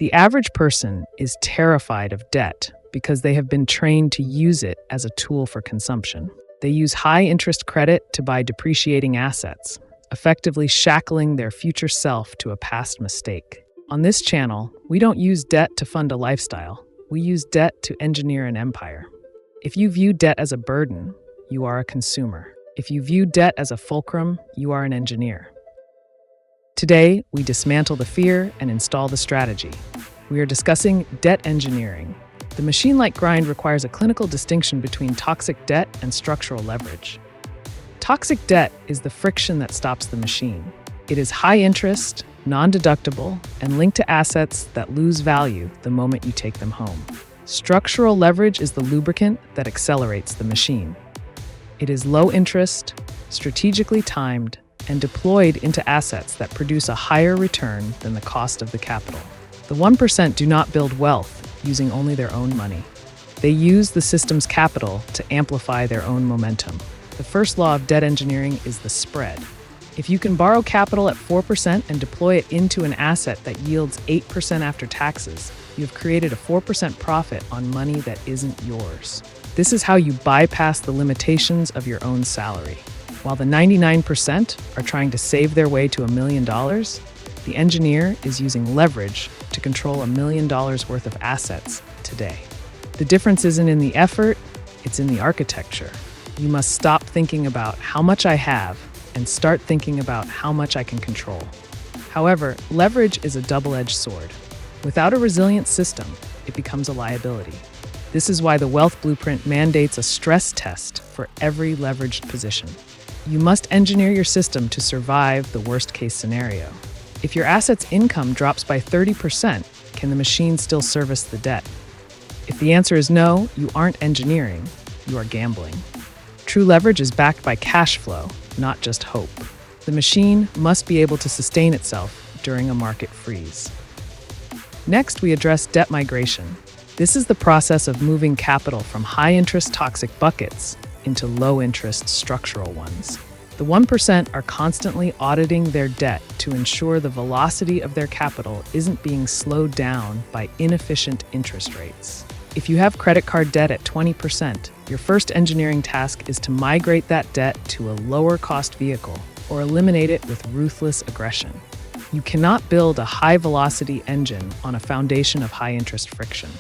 The average person is terrified of debt because they have been trained to use it as a tool for consumption. They use high-interest credit to buy depreciating assets, effectively shackling their future self to a past mistake. On this channel, we don't use debt to fund a lifestyle. We use debt to engineer an empire. If you view debt as a burden, you are a consumer. If you view debt as a fulcrum, you are an engineer. Today, we dismantle the fear and install the strategy. We are discussing debt engineering. The machine-like grind requires a clinical distinction between toxic debt and structural leverage. Toxic debt is the friction that stops the machine. It is high interest, non-deductible, and linked to assets that lose value the moment you take them home. Structural leverage is the lubricant that accelerates the machine. It is low interest, strategically timed, and deployed into assets that produce a higher return than the cost of the capital. The 1% do not build wealth using only their own money. They use the system's capital to amplify their own momentum. The first law of debt engineering is the spread. If you can borrow capital at 4% and deploy it into an asset that yields 8% after taxes, you've created a 4% profit on money that isn't yours. This is how you bypass the limitations of your own salary. While the 99% are trying to save their way to $1 million, the engineer is using leverage to control $1 million worth of assets today. The difference isn't in the effort, it's in the architecture. You must stop thinking about how much I have and start thinking about how much I can control. However, leverage is a double-edged sword. Without a resilient system, it becomes a liability. This is why the Wealth Blueprint mandates a stress test for every leveraged position. You must engineer your system to survive the worst-case scenario. If your asset's income drops by 30%, can the machine still service the debt? If the answer is no, you aren't engineering, you are gambling. True leverage is backed by cash flow, not just hope. The machine must be able to sustain itself during a market freeze. Next, we address debt migration. This is the process of moving capital from high-interest toxic buckets into low-interest structural ones. The 1% are constantly auditing their debt to ensure the velocity of their capital isn't being slowed down by inefficient interest rates. If you have credit card debt at 20%, your first engineering task is to migrate that debt to a lower-cost vehicle or eliminate it with ruthless aggression. You cannot build a high-velocity engine on a foundation of high-interest friction.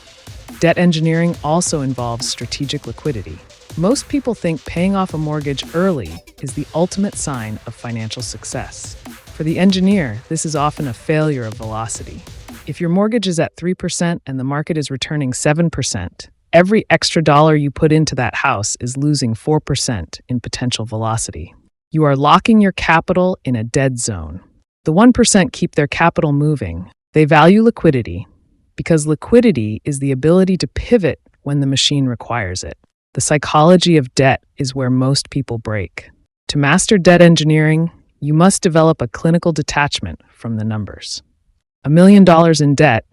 Debt engineering also involves strategic liquidity. Most people think paying off a mortgage early is the ultimate sign of financial success. For the engineer, this is often a failure of velocity. If your mortgage is at 3% and the market is returning 7%, every extra dollar you put into that house is losing 4% in potential velocity. You are locking your capital in a dead zone. The 1% keep their capital moving. They value liquidity because liquidity is the ability to pivot when the machine requires it. The psychology of debt is where most people break. To master debt engineering, you must develop a clinical detachment from the numbers. $1 million in debt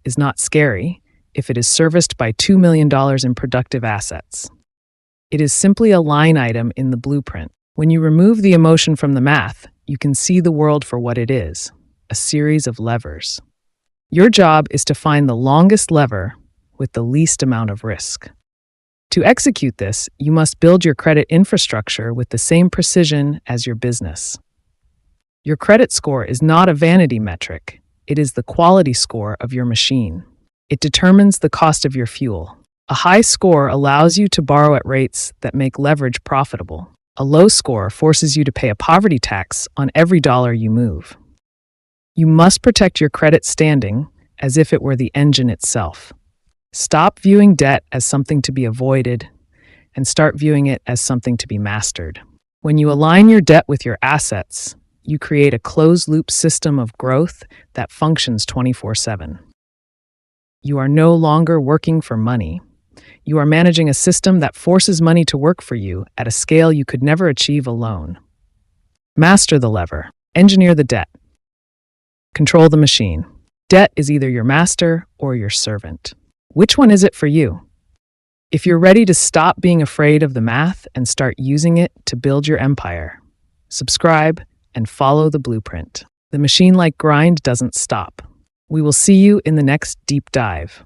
is not scary if it is serviced by $2 million in productive assets. It is simply a line item in the blueprint. When you remove the emotion from the math, you can see the world for what it is, a series of levers. Your job is to find the longest lever with the least amount of risk. To execute this, you must build your credit infrastructure with the same precision as your business. Your credit score is not a vanity metric. It is the quality score of your machine. It determines the cost of your fuel. A high score allows you to borrow at rates that make leverage profitable. A low score forces you to pay a poverty tax on every dollar you move. You must protect your credit standing as if it were the engine itself. Stop viewing debt as something to be avoided and start viewing it as something to be mastered. When you align your debt with your assets, you create a closed-loop system of growth that functions 24/7. You are no longer working for money. You are managing a system that forces money to work for you at a scale you could never achieve alone. Master the lever. Engineer the debt. Control the machine. Debt is either your master or your servant. Which one is it for you? If you're ready to stop being afraid of the math and start using it to build your empire, subscribe and follow the blueprint. The machine-like grind doesn't stop. We will see you in the next deep dive.